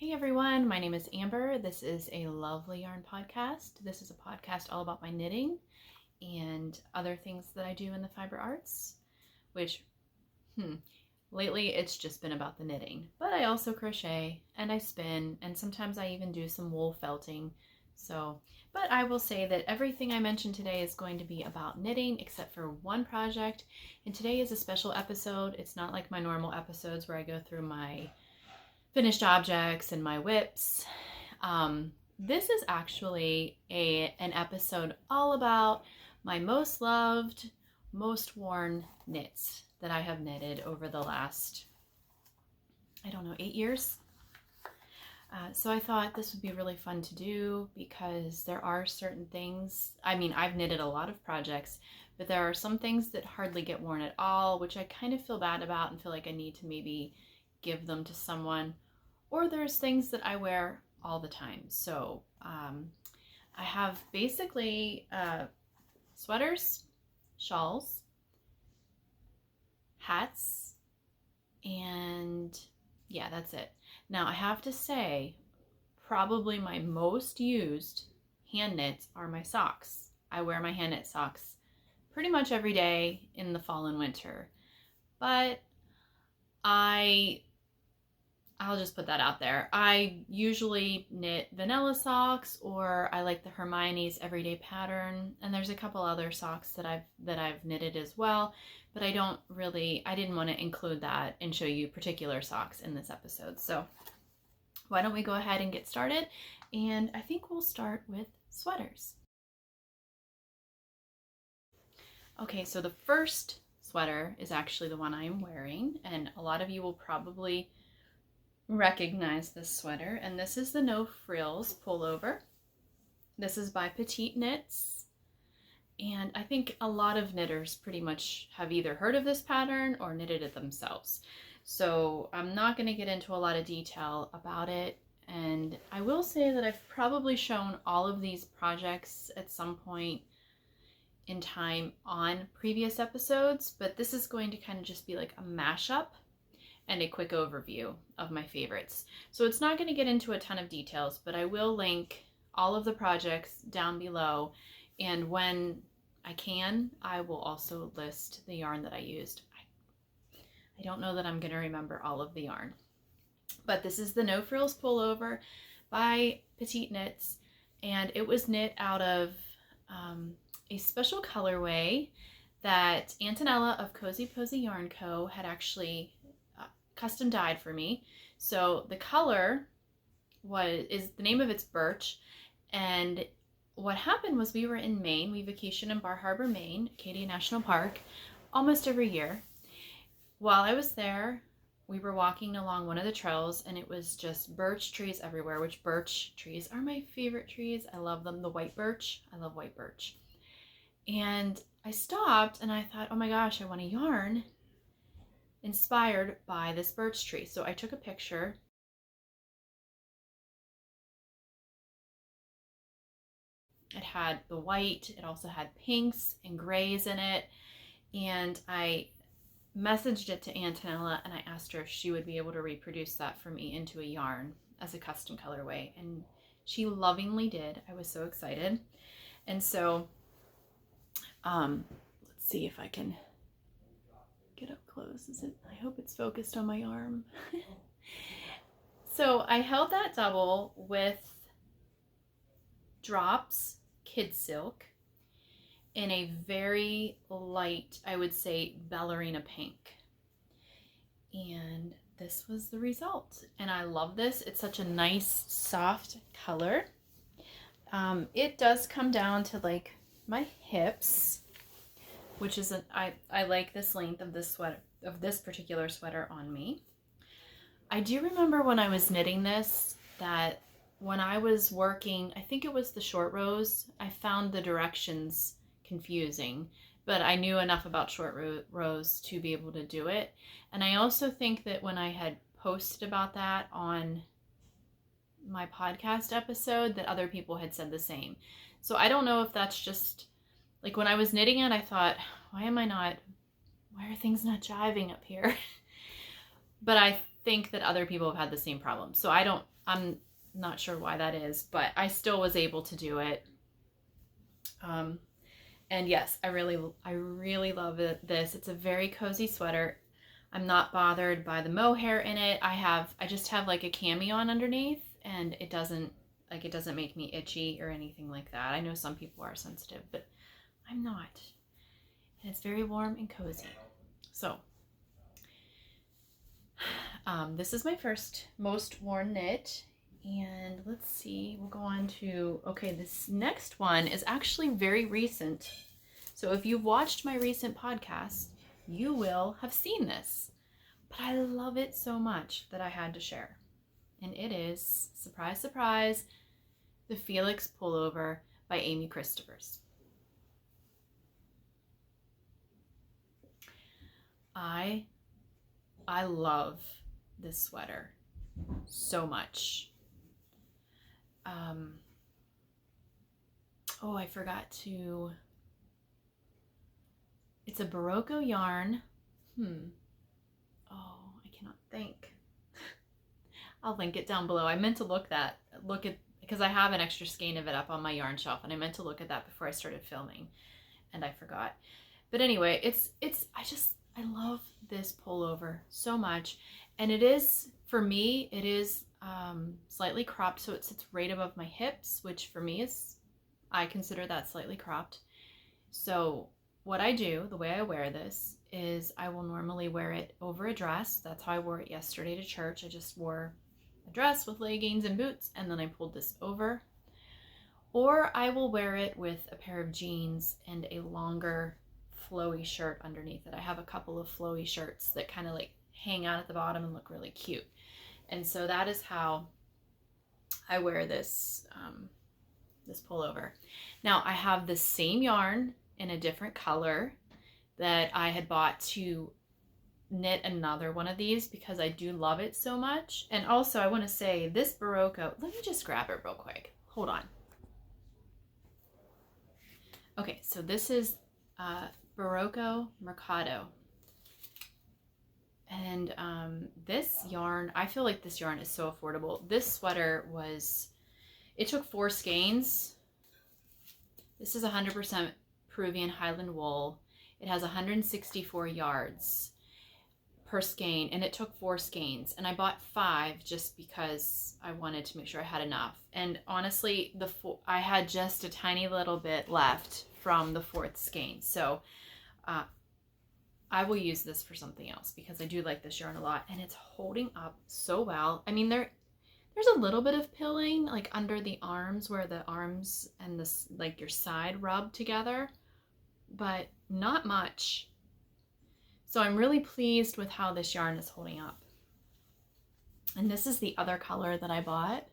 Hey everyone, my name is Amber. This is a Lovely Yarn podcast. This is a podcast all about my knitting and other things that I do in the fiber arts, which lately it's just been about the knitting. But I also crochet and I spin, and sometimes I even do some wool felting. But I will say that everything I mentioned today is going to be about knitting except for one project. And today is a special episode. It's not like my normal episodes where I go through my finished objects and my whips. This is actually an episode all about my most loved, most worn knits that I have knitted over the last, 8 years. So I thought this would be really fun to do because there are certain things, I've knitted a lot of projects, but there are some things that hardly get worn at all, which I kind of feel bad about and feel like I need to maybe give them to someone. Or there's things that I wear all the time. So I have basically sweaters, shawls, hats, and yeah, that's it. Now I have to say, probably my most used hand knits are my socks. I wear my hand knit socks pretty much every day in the fall and winter. But I'll just put that out there. I usually knit vanilla socks, or I like the Hermione's everyday pattern, and there's a couple other socks that I've knitted as well, but I didn't want to include that and show you particular socks in this episode. So why don't we go ahead and get started? And I think we'll start with sweaters. Okay, so the first sweater is actually the one I am wearing, and a lot of you will probably recognize this sweater, and this is the No Frills pullover. This is by Petite Knits, and I think a lot of knitters pretty much have either heard of this pattern or knitted it themselves. So I'm not going to get into a lot of detail about it, and I will say that I've probably shown all of these projects at some point in time on previous episodes, but this is going to kind of just be like a mashup and a quick overview of my favorites. So it's not going to get into a ton of details, but I will link all of the projects down below, and when I can, I will also list the yarn that I used. I don't know that I'm going to remember all of the yarn. But this is the No Frills pullover by Petite Knits, and it was knit out of a special colorway that Antonella of Cozy Posy Yarn Co. had actually custom dyed for me. So the color is the name of it's Birch, and what happened was we were in Maine. We vacation in Bar Harbor, Maine, Acadia National Park, almost every year. While I was there, we were walking along one of the trails, and it was just birch trees everywhere, which birch trees are my favorite trees. I love them. The white birch, I love white birch. And I stopped and I thought, oh my gosh, I want a yarn inspired by this birch tree. So I took a picture. It had the white, it also had pinks and grays in it, and I messaged it to Antonella and I asked her if she would be able to reproduce that for me into a yarn as a custom colorway, and she lovingly did. I was so excited. And so let's see if I can get up close. I hope it's focused on my arm. So I held that double with drops kid silk in a very light, I would say, ballerina pink. And this was the result. And I love this. It's such a nice, soft color. It does come down to like my hips, which is I like this length of this sweater, of this particular sweater on me. I do remember when I was knitting this that when I was working, I think it was the short rows, I found the directions confusing, but I knew enough about short rows to be able to do it. And I also think that when I had posted about that on my podcast episode, that other people had said the same. So I don't know if that's just like when I was knitting it, I thought, why are things not jiving up here? But I think that other people have had the same problem. So I'm not sure why that is, but I still was able to do it. And yes, I really love this. It's a very cozy sweater. I'm not bothered by the mohair in it. I just have like a cami on underneath, and it doesn't make me itchy or anything like that. I know some people are sensitive, but I'm not. And it's very warm and cozy. So, this is my first most worn knit. And let's see, we'll go on to, okay, this next one is actually very recent. So if you've watched my recent podcast, you will have seen this. But I love it so much that I had to share. And it is, surprise, surprise, the Felix Pullover by Amy Christophers. I love this sweater so much. Oh, I forgot to, it's a Barocco yarn. Oh, I cannot think. I'll link it down below. I meant to look at, because I have an extra skein of it up on my yarn shelf, and I meant to look at that before I started filming, and I forgot. But anyway, I love this pullover so much. And it is, for me, it is slightly cropped, so it sits right above my hips, which for me is, I consider that slightly cropped. So what I do, the way I wear this, is I will normally wear it over a dress. That's how I wore it yesterday to church. I just wore a dress with leggings and boots, and then I pulled this over. Or I will wear it with a pair of jeans and a longer flowy shirt underneath it. I have a couple of flowy shirts that kind of like hang out at the bottom and look really cute. And so that is how I wear this, this pullover. Now I have the same yarn in a different color that I had bought to knit another one of these because I do love it so much. And also I want to say this Barocco, let me just grab it real quick. Hold on. Okay, so this is Barocco Mercado. And this yarn, I feel like this yarn is so affordable. This sweater it took 4 skeins. This is 100% Peruvian Highland wool. It has 164 yards per skein, and it took 4 skeins. And I bought 5 just because I wanted to make sure I had enough. And honestly, I had just a tiny little bit left from the 4th skein. So I will use this for something else because I do like this yarn a lot, and it's holding up so well. I mean, there's a little bit of pilling like under the arms where the arms and this, like your side rub together, but not much. So I'm really pleased with how this yarn is holding up. And this is the other color that I bought.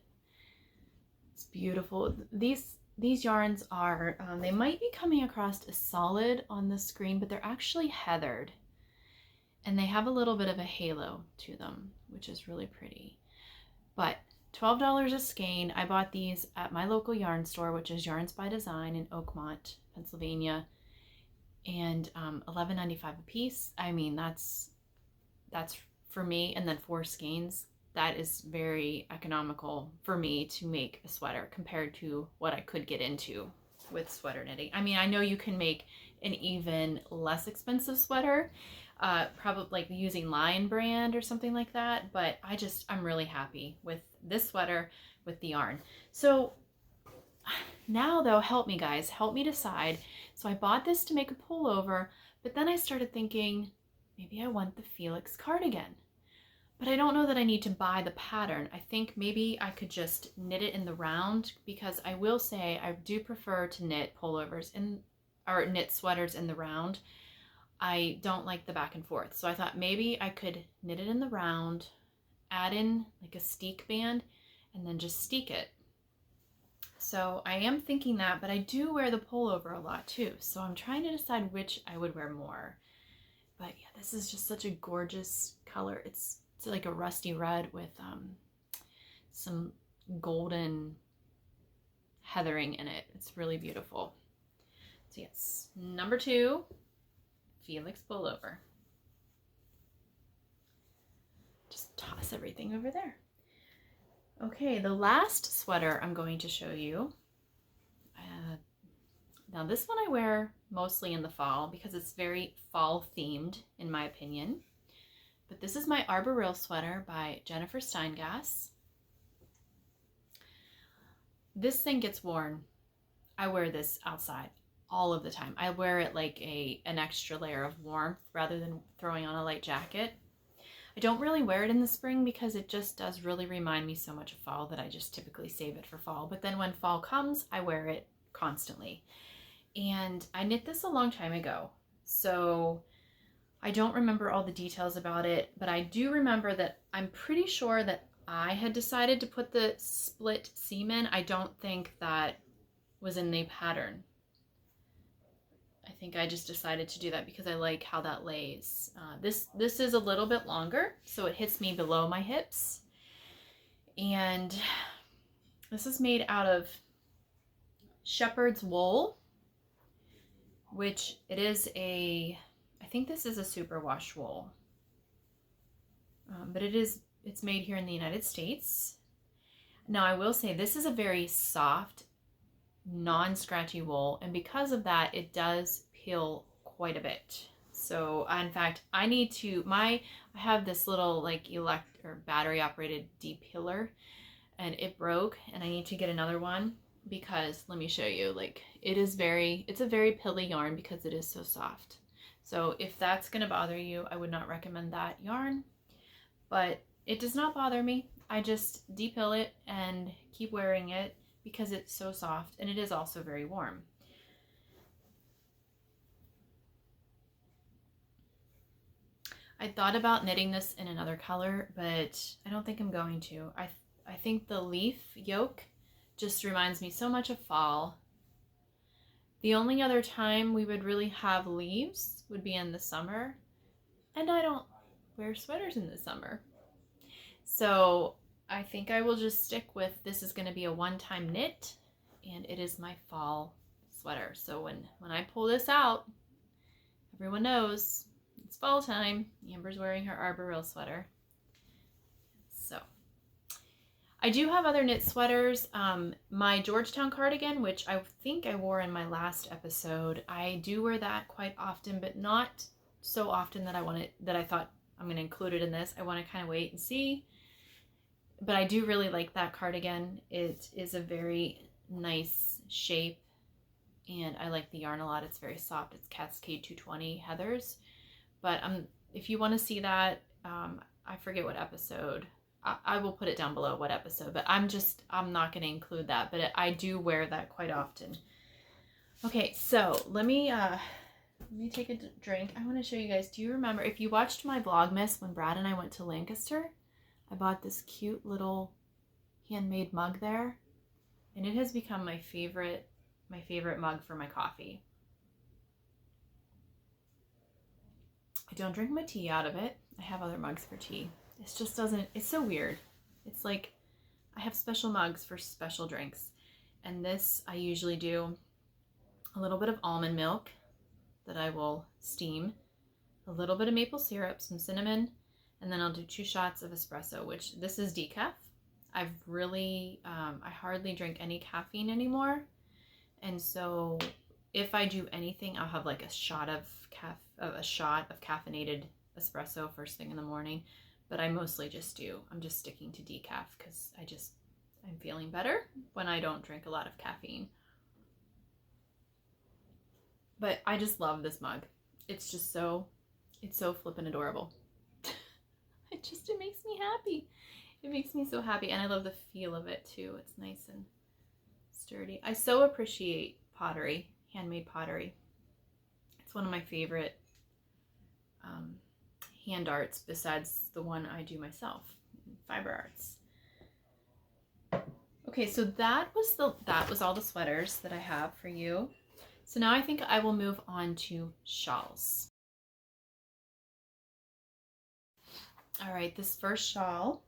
It's beautiful. These yarns are, they might be coming across as solid on the screen, but they're actually heathered. And they have a little bit of a halo to them, which is really pretty. But $12 a skein. I bought these at my local yarn store, which is Yarns by Design in Oakmont, Pennsylvania. And $11.95 a piece. I mean, that's for me. And then 4 skeins. That is very economical for me to make a sweater compared to what I could get into with sweater knitting. I mean, I know you can make an even less expensive sweater, probably like using Lion brand or something like that, but I'm really happy with this sweater with the yarn. So now though, help me guys, help me decide. So I bought this to make a pullover, but then I started thinking, maybe I want the Felix cardigan. But I don't know that I need to buy the pattern. I think maybe I could just knit it in the round, because I will say I do prefer to knit pullovers or knit sweaters in the round. I don't like the back and forth. So I thought maybe I could knit it in the round, add in like a steek band, and then just steek it. So I am thinking that, but I do wear the pullover a lot too. So I'm trying to decide which I would wear more. But yeah, this is just such a gorgeous color. It's like a rusty red with some golden heathering in it. It's really beautiful. So yes, number 2, Felix pullover. Just toss everything over there. Okay, the last sweater I'm going to show you. Now this one I wear mostly in the fall because it's very fall themed in my opinion. But this is my Arboreal sweater by Jennifer Steingass. This thing gets worn. I wear this outside all of the time. I wear it like an extra layer of warmth rather than throwing on a light jacket. I don't really wear it in the spring because it just does really remind me so much of fall that I just typically save it for fall. But then when fall comes, I wear it constantly. And I knit this a long time ago, so I don't remember all the details about it, but I do remember that I'm pretty sure that I had decided to put the split seam in. I don't think that was in the pattern. I think I just decided to do that because I like how that lays. This is a little bit longer, so it hits me below my hips. And this is made out of shepherd's wool, which it is I think this is a superwash wool, but it's made here in the United States. Now I will say this is a very soft, non-scratchy wool, and because of that it does peel quite a bit. So in fact I need to, I have this little like battery operated depiler, and it broke and I need to get another one because let me show you, like it's a very pilly yarn because it is so soft. So if that's gonna bother you, I would not recommend that yarn, but it does not bother me. I just depill it and keep wearing it because it's so soft, and it is also very warm. I thought about knitting this in another color, but I don't think I'm going to. I think the leaf yoke just reminds me so much of fall. The only other time we would really have leaves would be in the summer, and I don't wear sweaters in the summer. So I think I will just stick with, this is going to be a one-time knit, and it is my fall sweater. So when I pull this out, everyone knows it's fall time. Amber's wearing her Arboreal sweater. So I do have other knit sweaters. My Georgetown cardigan, which I think I wore in my last episode, I do wear that quite often, but not so often that I thought I'm going to include it in this. I want to kind of wait and see. But I do really like that cardigan. It is a very nice shape, and I like the yarn a lot. It's very soft. It's Cascade 220 Heathers. But if you want to see that, I forget what episode. I will put it down below what episode, but I'm not going to include that, but I do wear that quite often. Okay, so let me take a drink. I want to show you guys. Do you remember, if you watched my Vlogmas when Brad and I went to Lancaster, I bought this cute little handmade mug there, and it has become my favorite mug for my coffee. I don't drink my tea out of it. I have other mugs for tea. It just doesn't, it's so weird. It's like I have special mugs for special drinks. And this, I usually do a little bit of almond milk that I will steam, a little bit of maple syrup, some cinnamon, and then I'll do 2 shots of espresso, which this is decaf. I've really, I hardly drink any caffeine anymore. And so if I do anything, I'll have like a shot of caffeinated espresso first thing in the morning. But I'm just sticking to decaf because I'm feeling better when I don't drink a lot of caffeine. But I just love this mug. It's so flippin' adorable. It makes me happy. It makes me so happy, and I love the feel of it too. It's nice and sturdy. I so appreciate pottery, handmade pottery. It's one of my favorite hand arts besides the one I do myself, fiber arts. Okay, so that was all the sweaters that I have for you. So now I think I will move on to shawls. All right, this first shawl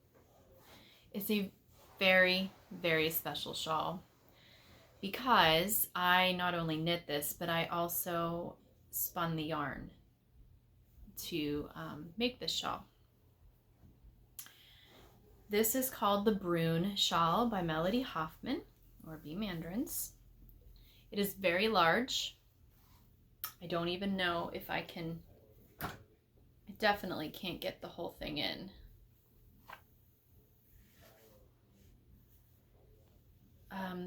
is a very, very special shawl because I not only knit this, but I also spun the yarn to make this shawl. This is called the Brune Shawl by Melody Hoffman, or B. Mandarins. It is very large. I don't even know if I can, I definitely can't get the whole thing in.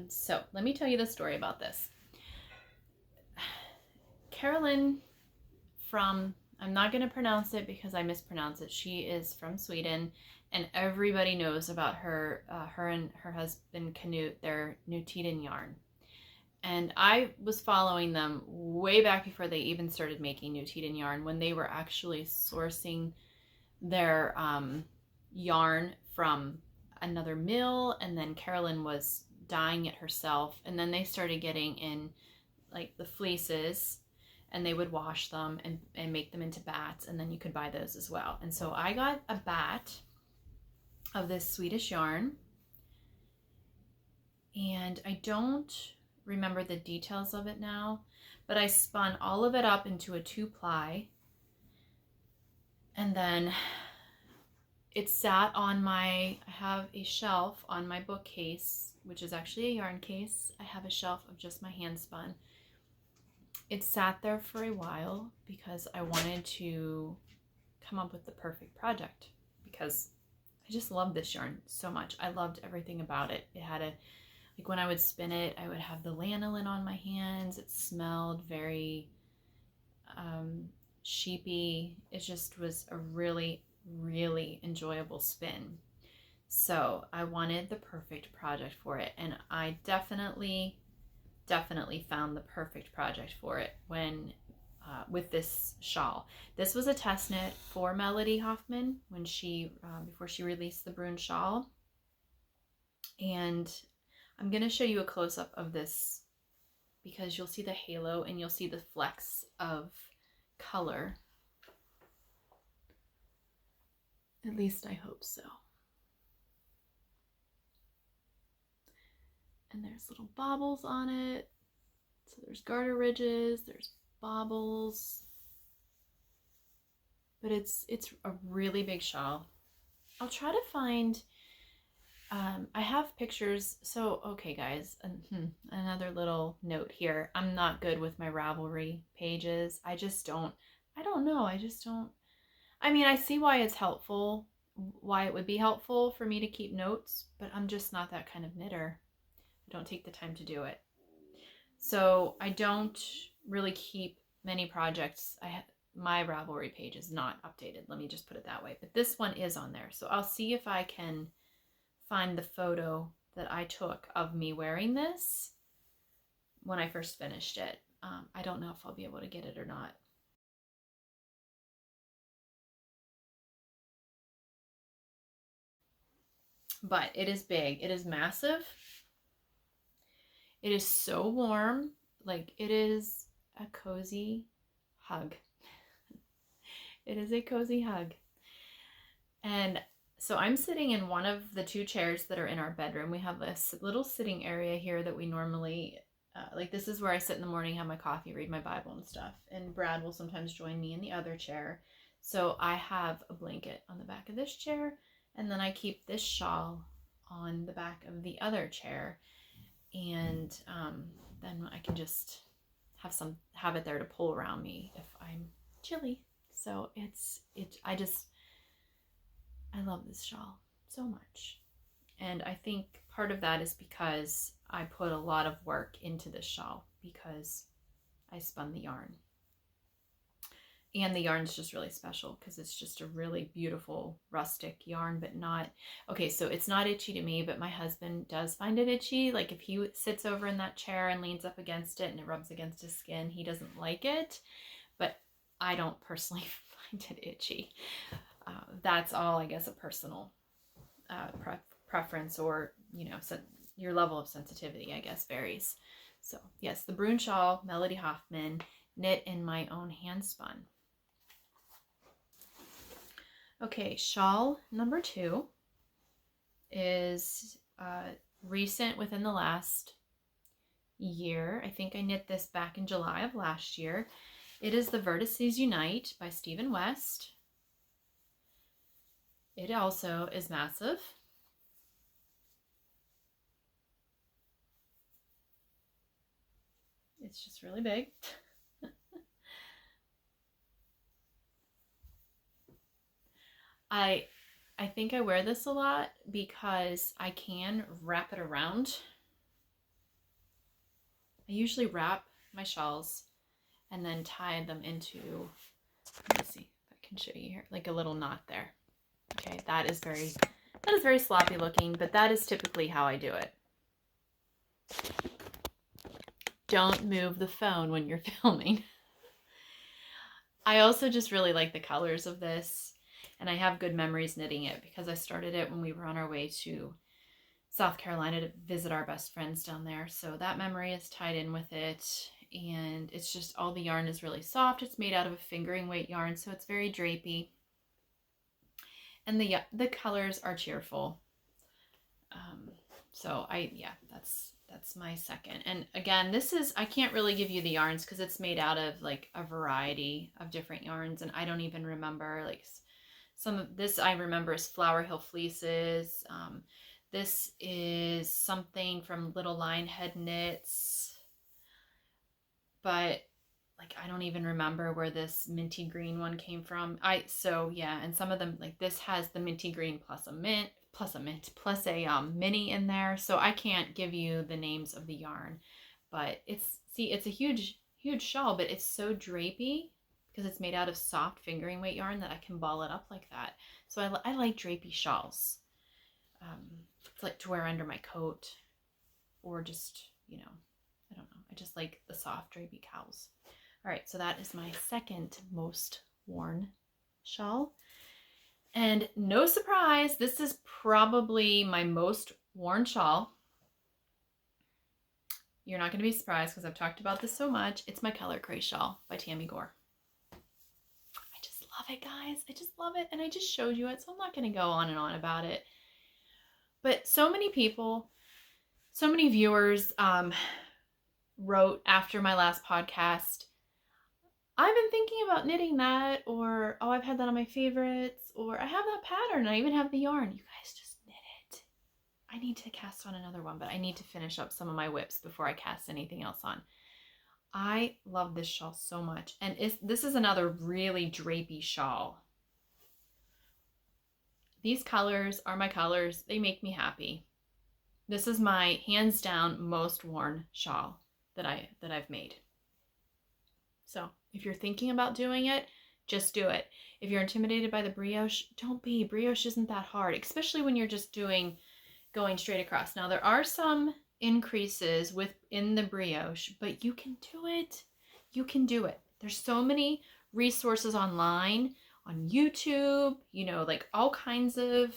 So let me tell you the story about this. Carolyn from, I'm not going to pronounce it because I mispronounce it. She is from Sweden, and everybody knows about her. Her and her husband Knut, their New Tiden yarn. And I was following them way back before they even started making New Tiden yarn, when they were actually sourcing their yarn from another mill, and then Carolyn was dyeing it herself, and then they started getting in like the fleeces, and they would wash them and make them into bats, and then you could buy those as well. And so I got a bat of this Swedish yarn, and I don't remember the details of it now, but I spun all of it up into a 2-ply, and then it sat on my, I have a shelf on my bookcase, which is actually a yarn case. I have a shelf of just my hand spun. It sat there for a while because I wanted to come up with the perfect project, because I just loved this yarn so much. I loved everything about it. It had a, like when I would spin it, I would have the lanolin on my hands. It smelled very sheepy. It just was a really, really enjoyable spin. So I wanted the perfect project for it, and I definitely found the perfect project for it when with this shawl. This was a test knit for Melody Hoffman when she before she released the Brune shawl, and I'm going to show you a close-up of this because you'll see the halo and you'll see the flecks of color. At least I hope so. And there's little baubles on it. So there's garter ridges, there's baubles. But it's a really big shawl. I'll try to find, I have pictures. So, okay guys, another little note here. I'm not good with my Ravelry pages. I don't know. I mean, I see why it's helpful, why it would be helpful for me to keep notes, but I'm just not that kind of knitter. I don't take the time to do it. So I don't really keep many projects. My Ravelry page is not updated. Let me just put it that way. But this one is on there. So I'll see if I can find the photo that I took of me wearing this when I first finished it. I don't know if I'll be able to get it or not. But it is big. It is massive. It is so warm. Like, it is a cozy hug. It is a cozy hug. And so I'm sitting in one of the 2 chairs that are in our bedroom. We have this little sitting area here that we normally, like this is where I sit in the morning, have my coffee, read my Bible and stuff. And Brad will sometimes join me in the other chair. So I have a blanket on the back of this chair, and then I keep this shawl on the back of the other chair. And then I can just have it there to pull around me if I'm chilly. So I love this shawl so much. And I think part of that is because I put a lot of work into this shawl, because I spun the yarn. And the yarn's just really special because it's just a really beautiful rustic yarn, but not, okay, so it's not itchy to me, but my husband does find it itchy. Like if he sits over in that chair and leans up against it and it rubs against his skin, he doesn't like it, but I don't personally find it itchy. That's all, I guess, a personal preference, or, you know, your level of sensitivity, I guess, varies. So yes, the Brune shawl, Melody Hoffman, knit in my own hand spun. Okay, shawl number 2 is recent, within the last year. I think I knit this back in July of last year. It is the Vertices Unite by Stephen West. It also is massive. It's just really big. I think I wear this a lot because I can wrap it around. I usually wrap my shawls and then tie them into, let me see if I can show you here, like a little knot there. Okay, that is very sloppy looking, but that is typically how I do it. Don't move the phone when you're filming. I also just really like the colors of this, and I have good memories knitting it because I started it when we were on our way to South Carolina to visit our best friends down there. So that memory is tied in with it, and it's just all the yarn is really soft. It's made out of a fingering weight yarn, so it's very drapey. And the colors are cheerful. So that's my second. And again, this is, I can't really give you the yarns because it's made out of like a variety of different yarns, and I don't even remember, like some of this I remember is Flower Hill Fleeces. This is something from Little Lion Head Knits, but like I don't even remember where this minty green one came from. So yeah, and some of them, like this has the minty green plus a mini in there. So I can't give you the names of the yarn, but it's a huge shawl, but it's so drapey because it's made out of soft fingering weight yarn that I can ball it up like that. So I like drapey shawls. It's like to wear under my coat, or just, you know, I don't know. I just like the soft drapey Cowls. All right, so that is my second most worn shawl. And no surprise, this is probably my most worn shawl. You're not going to be surprised because I've talked about this so much. It's my Color Cray shawl by Tammy Gore. I just love it, guys. I just love it. And I just showed you it, so I'm not going to go on and on about it. But so many people, so many viewers wrote after my last podcast, I've been thinking about knitting that, or, oh, I've had that on my favorites, or I have that pattern, I even have the yarn. You guys just knit it. I need to cast on another one, but I need to finish up some of my whips before I cast anything else on. I love this shawl so much. And this is another really drapey shawl. These colors are my colors. They make me happy. This is my hands down most worn shawl that I've made. So if you're thinking about doing it, just do it. If you're intimidated by the brioche, don't be. Brioche isn't that hard, especially when you're just going straight across. Now there are some increases within the brioche, but you can do it. You can do it. There's so many resources online, on YouTube, you know, like all kinds of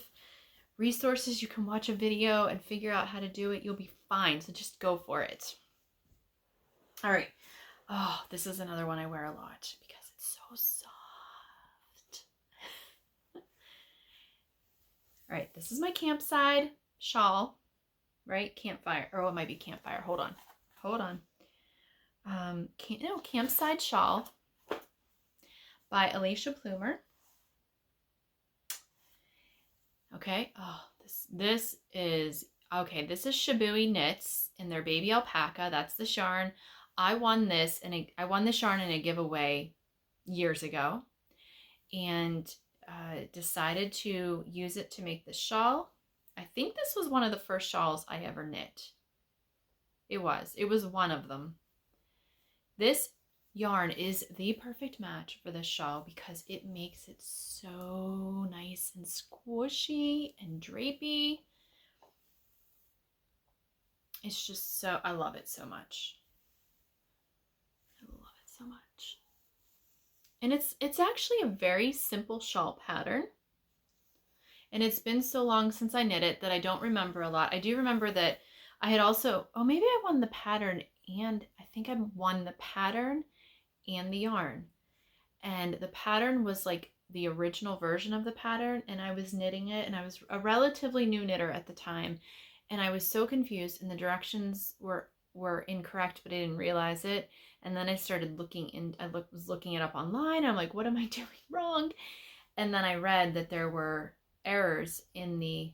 resources. You can watch a video and figure out how to do it. You'll be fine. So just go for it. All right. Oh, this is another one I wear a lot because it's so soft. All right, this is my Campside shawl, right? Campfire, or it might be Campfire. Hold on. Campside shawl by Alicia Plumer. Okay. Oh, this is Shibui Knits in their Baby Alpaca. That's the yarn. I won this yarn in a giveaway years ago, and decided to use it to make this shawl. I think this was one of the first shawls I ever knit. It was one of them. This yarn is the perfect match for this shawl because it makes it so nice and squishy and drapey. It's just so, I love it so much. I love it so much. And it's actually a very simple shawl pattern. And it's been so long since I knit it that I don't remember a lot. I do remember that I had also, maybe I won the pattern, and I think I won the pattern and the yarn. And the pattern was like the original version of the pattern, and I was knitting it, and I was a relatively new knitter at the time, and I was so confused, and the directions were incorrect, but I didn't realize it. And then I started was looking it up online. I'm like, what am I doing wrong? And then I read that there were errors in the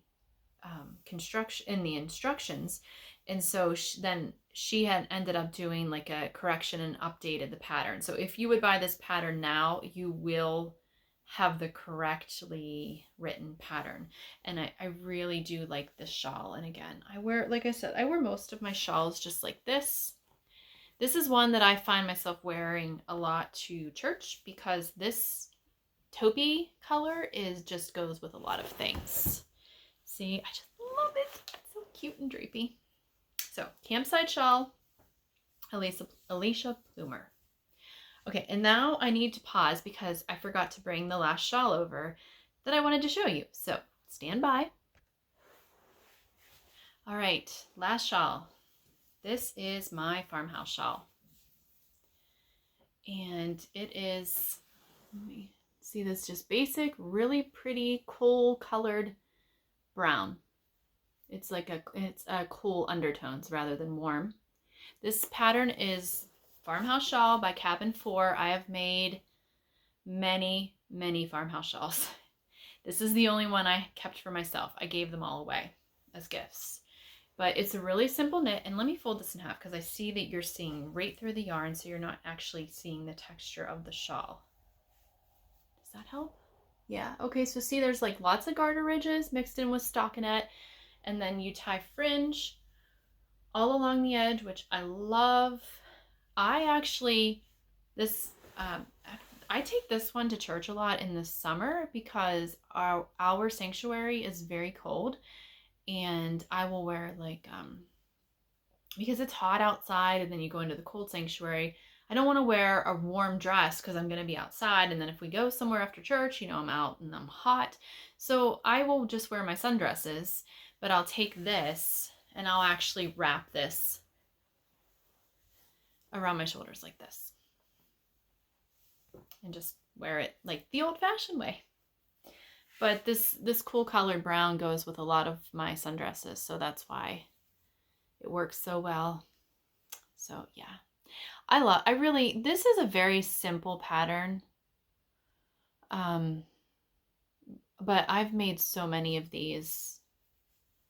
construction in the instructions. And so then she had ended up doing like a correction and updated the pattern. So if you would buy this pattern now, you will have the correctly written pattern. And I really do like this shawl. And again, I wear, like I said, I wear most of my shawls just like this. This is one that I find myself wearing a lot to church because this taupey color just goes with a lot of things. See, I just love it. It's so cute and drapey. So, campsite shawl, Alicia Plumer. Okay, and now I need to pause because I forgot to bring the last shawl over that I wanted to show you. So, stand by. All right, last shawl. This is my farmhouse shawl. And it is, let me see this, just basic, really pretty, cool colored brown. It's cool undertones rather than warm. This pattern is Farmhouse Shawl by Cabin 4. I have made many, many farmhouse shawls. This is the only one I kept for myself. I gave them all away as gifts. But it's a really simple knit. And let me fold this in half because I see that you're seeing right through the yarn, so you're not actually seeing the texture of the shawl. Does that help? Yeah. Okay, so see there's like lots of garter ridges mixed in with stockinette. And then you tie fringe all along the edge, which I love. I actually, I take this one to church a lot in the summer because our sanctuary is very cold, and I will wear like, because it's hot outside and then you go into the cold sanctuary, I don't want to wear a warm dress because I'm going to be outside. And then if we go somewhere after church, you know, I'm out and I'm hot. So I will just wear my sundresses, but I'll take this and I'll actually wrap this around my shoulders like this and just wear it like the old-fashioned way. But this cool colored brown goes with a lot of my sundresses, so that's why it works so well. So yeah, this is a very simple pattern, but I've made so many of these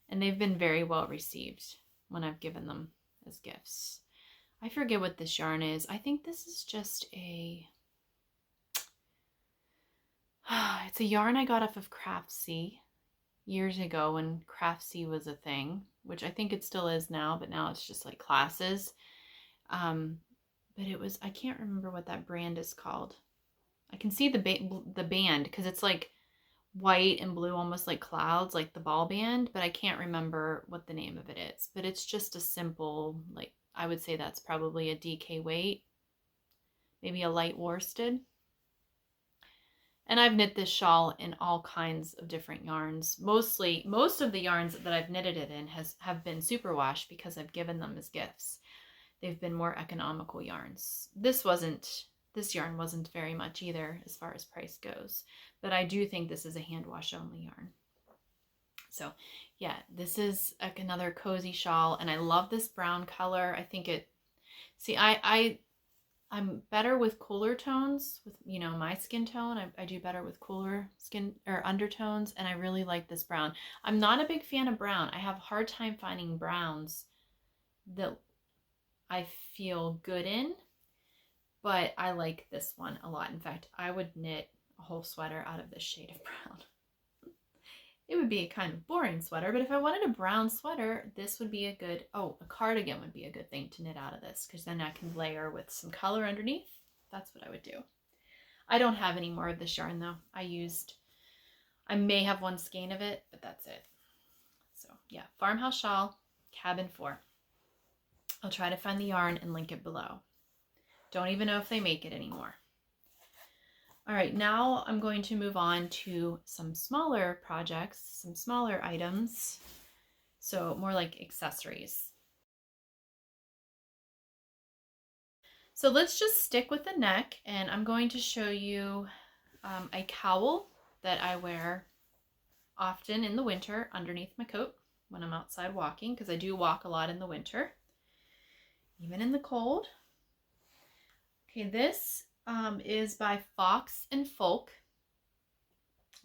and they've been very well received when I've given them as gifts. I forget what this yarn is. I think this is just it's a yarn I got off of Craftsy years ago when Craftsy was a thing, which I think it still is now, but now it's just like classes. But it was, I can't remember what that brand is called. I can see the band because it's like white and blue, almost like clouds, like the ball band, but I can't remember what the name of it is. But it's just a simple, like, I would say that's probably a DK weight, maybe a light worsted. And I've knit this shawl in all kinds of different yarns. Most of the yarns that I've knitted it in have been superwash because I've given them as gifts. They've been more economical yarns. This yarn wasn't very much either as far as price goes, but I do think this is a hand wash only yarn. So yeah, this is another cozy shawl, and I love this brown color. I think I'm better with cooler tones with, you know, my skin tone. I do better with cooler skin or undertones, and I really like this brown. I'm not a big fan of brown. I have a hard time finding browns that I feel good in, but I like this one a lot. In fact, I would knit a whole sweater out of this shade of brown. It would be a kind of boring sweater, but if I wanted a brown sweater, this would be a cardigan would be a good thing to knit out of this, because then I can layer with some color underneath. That's what I would do. I don't have any more of this yarn though. I may have one skein of it, but that's it. So yeah, Farmhouse Shawl, Cabin 4. I'll try to find the yarn and link it below. Don't even know if they make it anymore. All right, now I'm going to move on to some smaller projects, some smaller items. So more like accessories. So let's just stick with the neck, and I'm going to show you a cowl that I wear often in the winter underneath my coat when I'm outside walking, because I do walk a lot in the winter, even in the cold. Okay, this is by Fox and Folk,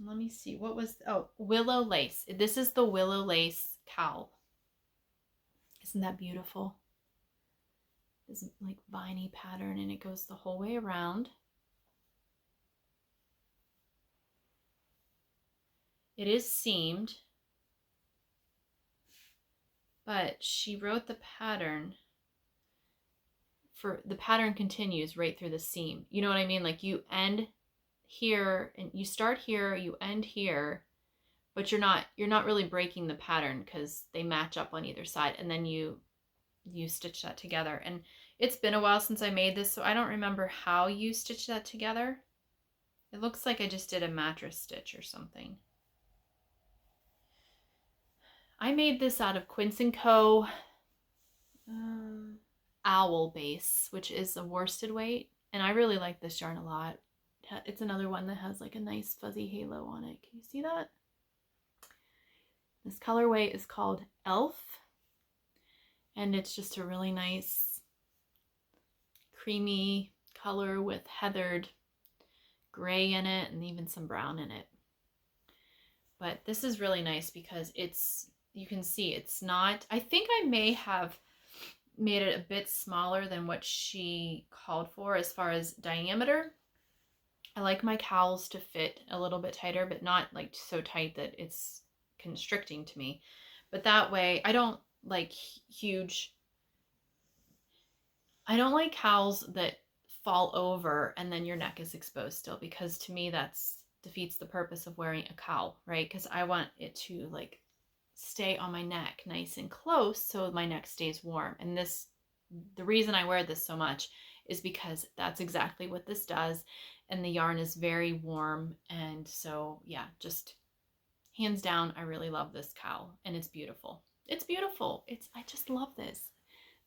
let me see, what was, oh, willow lace. This is the willow lace cowl. Isn't that beautiful? This like viney pattern, and it goes the whole way around. It is seamed, but she wrote the pattern for, the pattern continues right through the seam. You know what I mean? Like you end here and you start here, you end here, but you're not really breaking the pattern because they match up on either side, and then you stitch that together. And it's been a while since I made this, so I don't remember how you stitch that together. It looks like I just did a mattress stitch or something. I made this out of Quince & Co. Owl base, which is a worsted weight, and I really like this yarn a lot. It's another one that has like a nice fuzzy halo on it. Can you see that? This colorway is called Elf, and it's just a really nice creamy color with heathered gray in it and even some brown in it. But this is really nice because it's, you can see it's not, I think I may have made it a bit smaller than what she called for as far as diameter. I like my cowls to fit a little bit tighter, but not like so tight that it's constricting to me. But that way, I don't like huge, I don't like cowls that fall over and then your neck is exposed still, because to me that's defeats the purpose of wearing a cowl, right? Because I want it to like stay on my neck nice and close so my neck stays warm. And this, the reason I wear this so much is because that's exactly what this does, and the yarn is very warm. And so yeah, just hands down, I really love this cowl, and it's beautiful. It's beautiful. I just love this.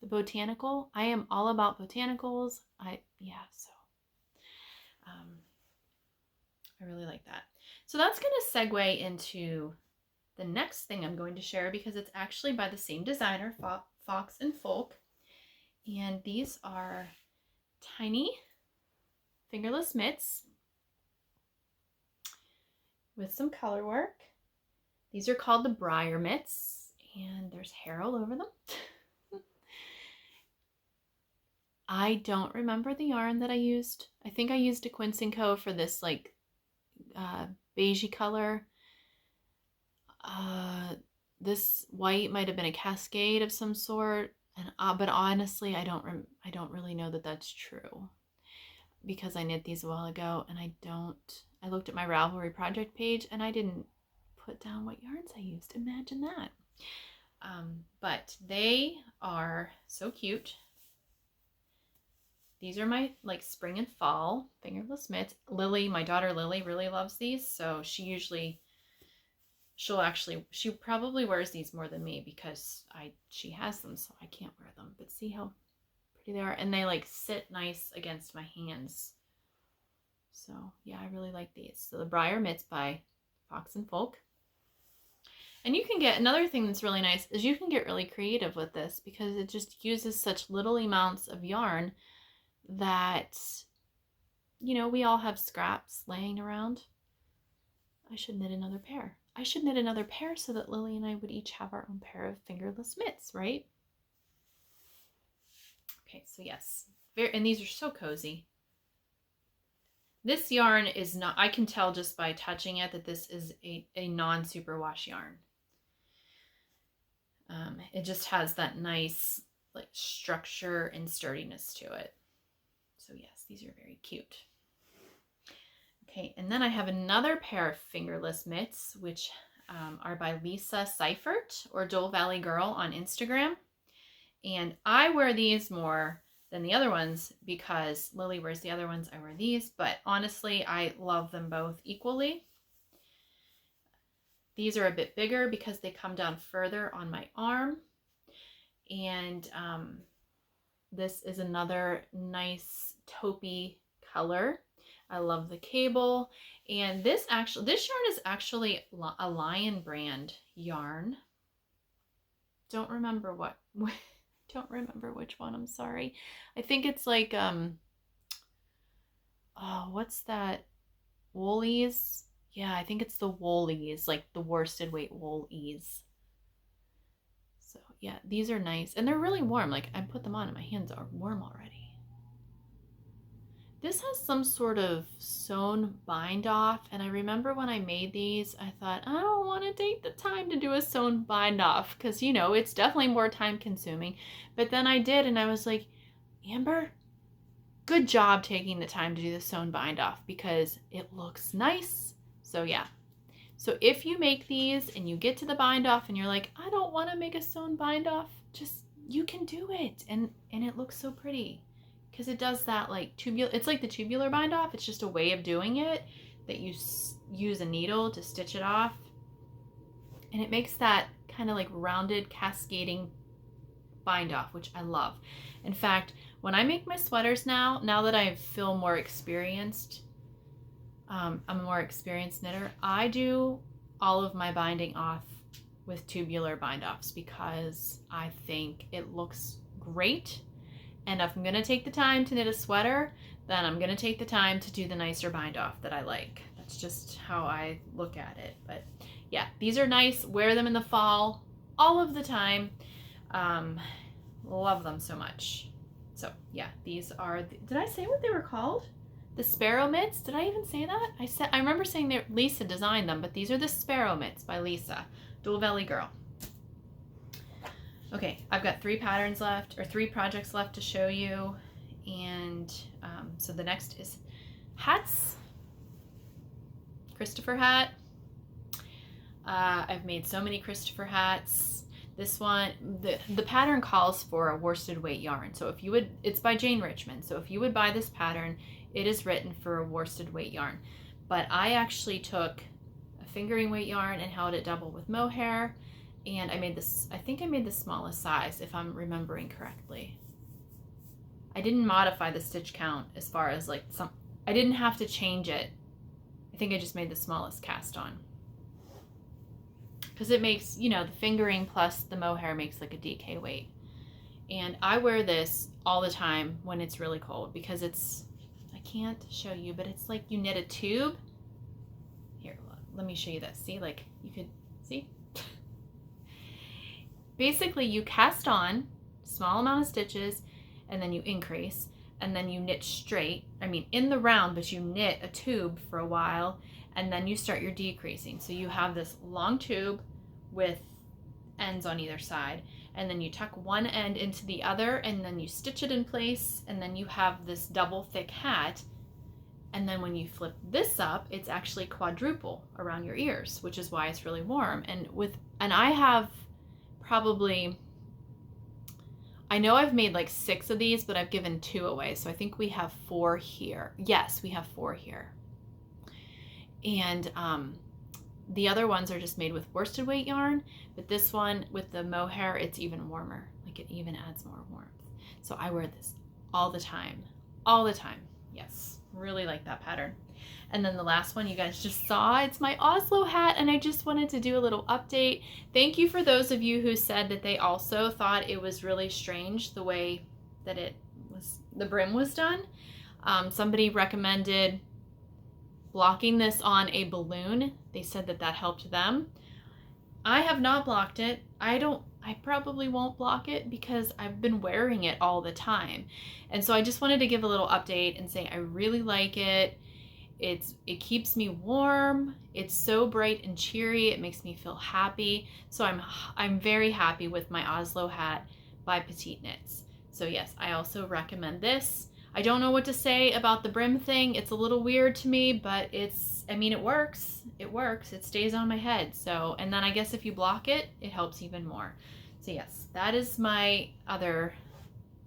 The botanical, I am all about botanicals. I really like that. So that's going to segue into the next thing I'm going to share, because it's actually by the same designer, Fox and Folk. And these are tiny fingerless mitts with some color work. These are called the briar mitts, and there's hair all over them. I don't remember the yarn that I used. I think I used a Quince & Co. for this like beigey color. This white might have been a cascade of some sort, and but honestly, I don't really know that that's true, because I knit these a while ago, and I looked at my Ravelry project page and I didn't put down what yarns I used. Imagine that. But they are so cute. These are my like spring and fall fingerless mitts. Lily, my daughter Lily, really loves these, so she probably wears these more than me because she has them, so I can't wear them. But see how pretty they are, and they like sit nice against my hands. So yeah, I really like these. So the Briar Mitts by Fox and Folk. And you can get, another thing that's really nice is you can get really creative with this, because it just uses such little amounts of yarn that, you know, we all have scraps laying around. I should knit another pair. I should knit another pair so that Lily and I would each have our own pair of fingerless mitts, right? Okay, so yes, and these are so cozy. This yarn is not, I can tell just by touching it that this is a non-superwash yarn. It just has that nice like structure and sturdiness to it. So yes, these are very cute. Okay, and then I have another pair of fingerless mitts, which are by Lisa Seifert, or Dole Valley Girl on Instagram. And I wear these more than the other ones because Lily wears the other ones, I wear these, but honestly, I love them both equally. These are a bit bigger because they come down further on my arm. And this is another nice taupey color. I love the cable. And this yarn is actually a Lion brand yarn. Don't remember which one, I'm sorry. I think it's like, what's that? Woolies Yeah, I think it's the woolies, like the worsted weight woolies. So yeah, these are nice. And they're really warm. Like I put them on and my hands are warm already. This has some sort of sewn bind off, and I remember when I made these, I thought, I don't want to take the time to do a sewn bind off because, you know, it's definitely more time consuming. But then I did, and I was like, Amber, good job taking the time to do the sewn bind off because it looks nice. So yeah. So if you make these and you get to the bind off and you're like, I don't want to make a sewn bind off, just, you can do it. And it looks so pretty. Because it does that like tubular, it's like the tubular bind off. It's just a way of doing it that you use a needle to stitch it off. And it makes that kind of like rounded cascading bind off, which I love. In fact, when I make my sweaters now that I feel more experienced, I'm a more experienced knitter, I do all of my binding off with tubular bind offs because I think it looks great. And if I'm going to take the time to knit a sweater, then I'm going to take the time to do the nicer bind off that I like. That's just how I look at it. But yeah, these are nice. Wear them in the fall all of the time. Love them so much. So yeah, these are, did I say what they were called? The sparrow mitts? Did I even say that? I remember saying that Lisa designed them, but these are the sparrow mitts by Lisa, Dual Belly Girl. Okay, I've got 3 patterns left, or 3 projects left to show you. And so the next is hats. Christopher hat. I've made so many Christopher hats. This one, the pattern calls for a worsted weight yarn. So if you would, it's by Jane Richmond. So if you would buy this pattern, it is written for a worsted weight yarn. But I actually took a fingering weight yarn and held it double with mohair. And I made this, I think I made the smallest size if I'm remembering correctly. I didn't modify the stitch count as far as like I didn't have to change it. I think I just made the smallest cast on. Because it makes, you know, the fingering plus the mohair makes like a DK weight. And I wear this all the time when it's really cold because it's, I can't show you, but it's like you knit a tube. Here, let me show you this. See, like you could see? Basically, you cast on small amount of stitches and then you increase and then you knit straight. I mean, in the round, but you knit a tube for a while and then you start your decreasing. So you have this long tube with ends on either side and then you tuck one end into the other and then you stitch it in place and then you have this double thick hat. And then when you flip this up, it's actually quadruple around your ears, which is why it's really warm. And I have probably, I know I've made like 6 of these, but I've given 2 away. So I think we have 4 here. Yes, we have 4 here. And the other ones are just made with worsted weight yarn, but this one with the mohair, it's even warmer. Like it even adds more warmth. So I wear this all the time. All the time. Yes, really like that pattern. And then the last one you guys just saw, it's my Oslo hat, and I just wanted to do a little update. Thank you for those of you who said that they also thought it was really strange the way that it was, the brim was done. Somebody recommended blocking this on a balloon. They said that that helped them. I have not blocked it. I probably won't block it because I've been wearing it all the time. And so I just wanted to give a little update and say I really like it. It keeps me warm. It's so bright and cheery. It makes me feel happy. So I'm very happy with my Oslo hat by Petite Knits. So yes, I also recommend this. I don't know what to say about the brim thing. It's a little weird to me, but I mean, it works. It works. It stays on my head. So, and then I guess if you block it, it helps even more. So yes, that is my other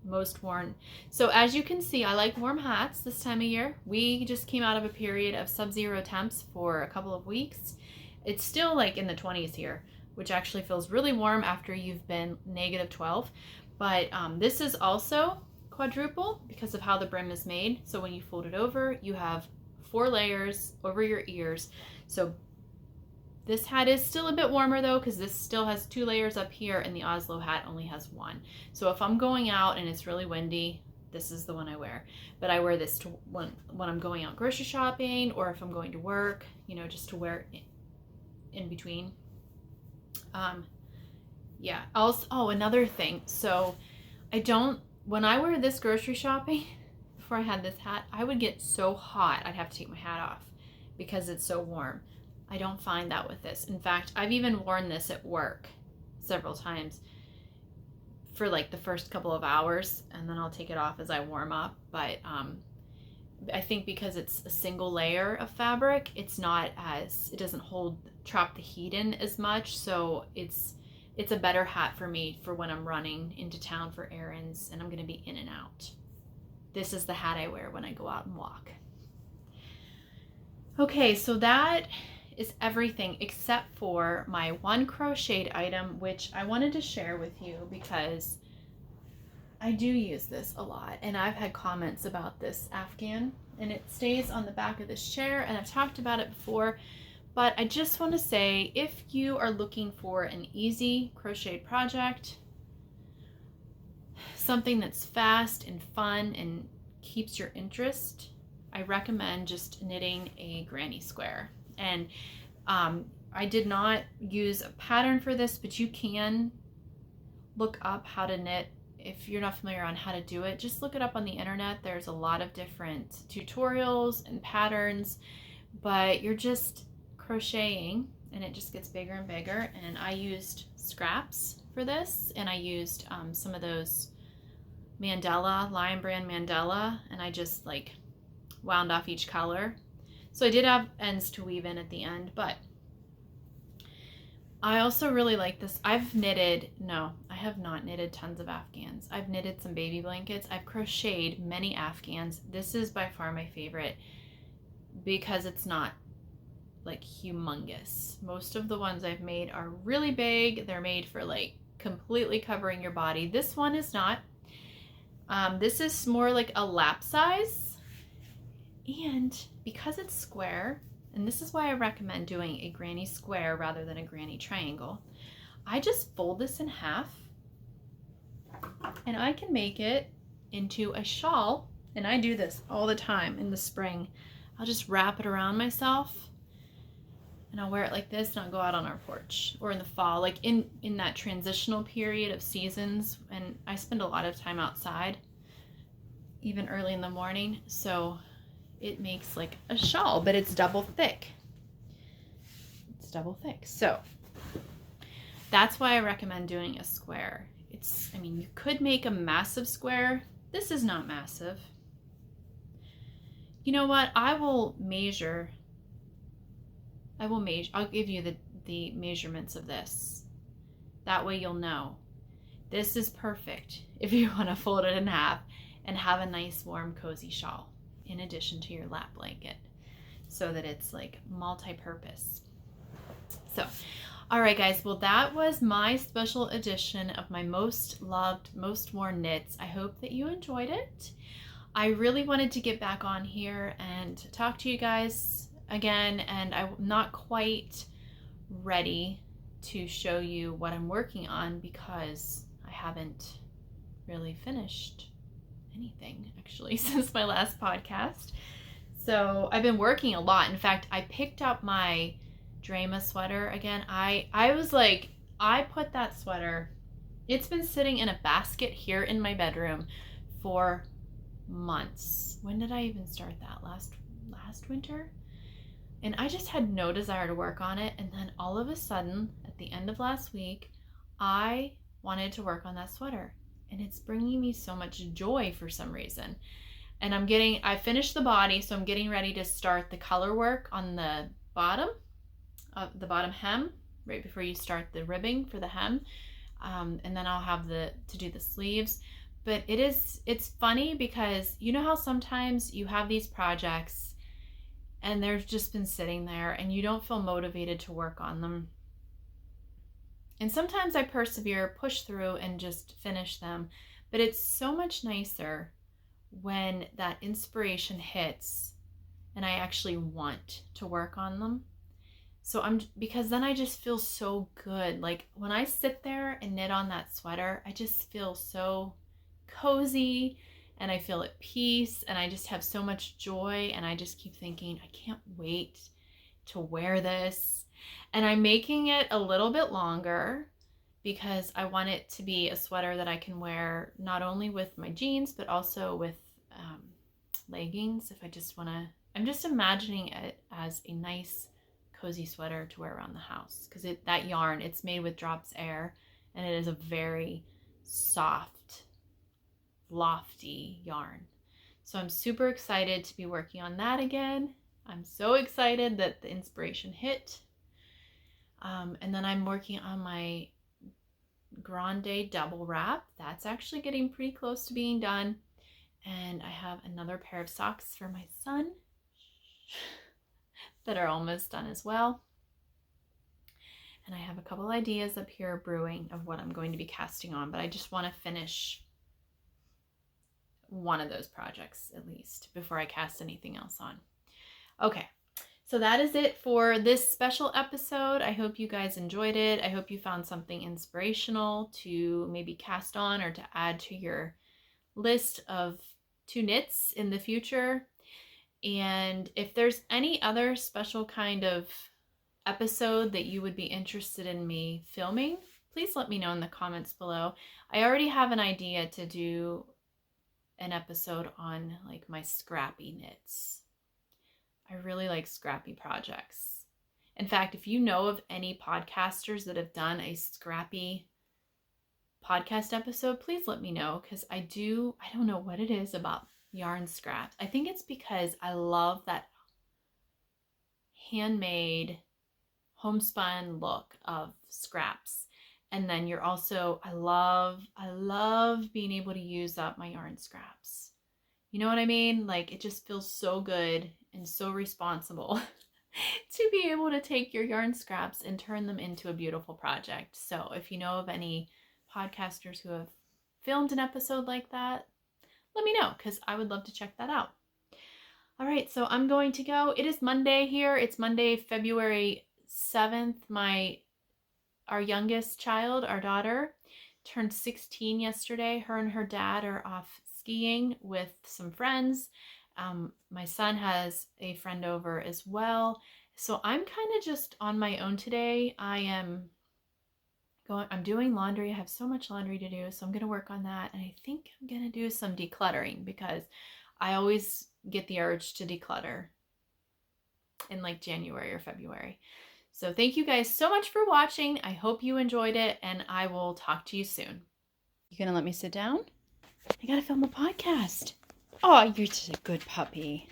most worn. So as you can see, I like warm hats this time of year. We just came out of a period of sub-zero temps for a couple of weeks. It's still like in the 20s here, which actually feels really warm after you've been -12. But this is also quadruple because of how the brim is made. So when you fold it over, you have 4 layers over your ears. So this hat is still a bit warmer though, because this still has 2 layers up here and the Oslo hat only has 1. So if I'm going out and it's really windy, this is the one I wear. But I wear this to when I'm going out grocery shopping, or if I'm going to work, you know, just to wear in between. Yeah. Also, oh, another thing. So when I wear this grocery shopping, before I had this hat, I would get so hot I'd have to take my hat off because it's so warm. I don't find that with this. In fact, I've even worn this at work several times for like the first couple of hours, and then I'll take it off as I warm up. But I think because it's a single layer of fabric, it doesn't trap the heat in as much. So it's a better hat for me for when I'm running into town for errands and I'm going to be in and out. This is the hat I wear when I go out and walk. Okay, so that is everything except for my one crocheted item, which I wanted to share with you because I do use this a lot, and I've had comments about this Afghan, and it stays on the back of this chair, and I've talked about it before, but I just want to say, if you are looking for an easy crocheted project, something that's fast and fun and keeps your interest, I recommend just knitting a granny square. And I did not use a pattern for this, but you can look up how to knit. If you're not familiar on how to do it, just look it up on the internet. There's a lot of different tutorials and patterns, but you're just crocheting and it just gets bigger and bigger. And I used scraps for this, and I used some of those mandala, Lion Brand mandala, and I just like wound off each color. So I did have ends to weave in at the end, but I also really like this. I have not knitted tons of Afghans. I've knitted some baby blankets. I've crocheted many Afghans. This is by far my favorite because it's not like humongous. Most of the ones I've made are really big. They're made for like completely covering your body. This one is not. This is more like a lap size, and because it's square, and this is why I recommend doing a granny square rather than a granny triangle, I just fold this in half and I can make it into a shawl. And I do this all the time in the spring. I'll just wrap it around myself and I'll wear it like this, and I'll go out on our porch. Or in the fall, like in that transitional period of seasons, and I spend a lot of time outside, even early in the morning, so it makes like a shawl, but it's double thick. It's double thick. So that's why I recommend doing a square. I mean, you could make a massive square. This is not massive. You know what? I'll give you the measurements of this. That way you'll know. This is perfect if you want to fold it in half and have a nice, warm, cozy shawl in addition to your lap blanket, so that it's like multi-purpose. So, all right guys, well that was my special edition of my most loved, most worn knits. I hope that you enjoyed it. I really wanted to get back on here and talk to you guys again, and I'm not quite ready to show you what I'm working on because I haven't really finished anything actually since my last podcast. So I've been working a lot. In fact, I picked up my Drama sweater again. I was like, I put that sweater, it's been sitting in a basket here in my bedroom for months. When did I even start that? Last winter? And I just had no desire to work on it. And then all of a sudden, at the end of last week, I wanted to work on that sweater. And it's bringing me so much joy for some reason. And I finished the body, so I'm getting ready to start the color work on the bottom hem, right before you start the ribbing for the hem. And then I'll have to do the sleeves. But it's funny because you know how sometimes you have these projects and they've just been sitting there and you don't feel motivated to work on them. And sometimes I persevere, push through, and just finish them. But it's so much nicer when that inspiration hits and I actually want to work on them. Because then I just feel so good. Like when I sit there and knit on that sweater, I just feel so cozy and I feel at peace, and I just have so much joy, and I just keep thinking, I can't wait to wear this. And I'm making it a little bit longer because I want it to be a sweater that I can wear not only with my jeans, but also with leggings if I just want to. I'm just imagining it as a nice cozy sweater to wear around the house, because that yarn, it's made with Drops Air, and it is a very soft, lofty yarn. So I'm super excited to be working on that again. I'm so excited that the inspiration hit. And then I'm working on my Grande double wrap. That's actually getting pretty close to being done. And I have another pair of socks for my son that are almost done as well. And I have a couple ideas up here brewing of what I'm going to be casting on, but I just want to finish one of those projects at least before I cast anything else on. Okay, so that is it for this special episode. I hope you guys enjoyed it. I hope you found something inspirational to maybe cast on or to add to your list of to knits in the future. And if there's any other special kind of episode that you would be interested in me filming, please let me know in the comments below. I already have an idea to do an episode on like my scrappy knits. I really like scrappy projects. In fact, if you know of any podcasters that have done a scrappy podcast episode, please let me know, because I don't know what it is about yarn scraps. I think it's because I love that handmade homespun look of scraps. And then you're also, I love being able to use up my yarn scraps. You know what I mean? Like, it just feels so good and so responsible to be able to take your yarn scraps and turn them into a beautiful project. So if you know of any podcasters who have filmed an episode like that, let me know, because I would love to check that out. All right, so I'm going to go. It is Monday here. It's Monday, February 7th. Our youngest child, our daughter, turned 16 yesterday. Her and her dad are off skiing with some friends. My son has a friend over as well. So I'm kind of just on my own today. I'm doing laundry. I have so much laundry to do, so I'm going to work on that. And I think I'm going to do some decluttering, because I always get the urge to declutter in like January or February. So thank you guys so much for watching. I hope you enjoyed it, and I will talk to you soon. You gonna let me sit down? I gotta film a podcast. Oh, you're just a good puppy.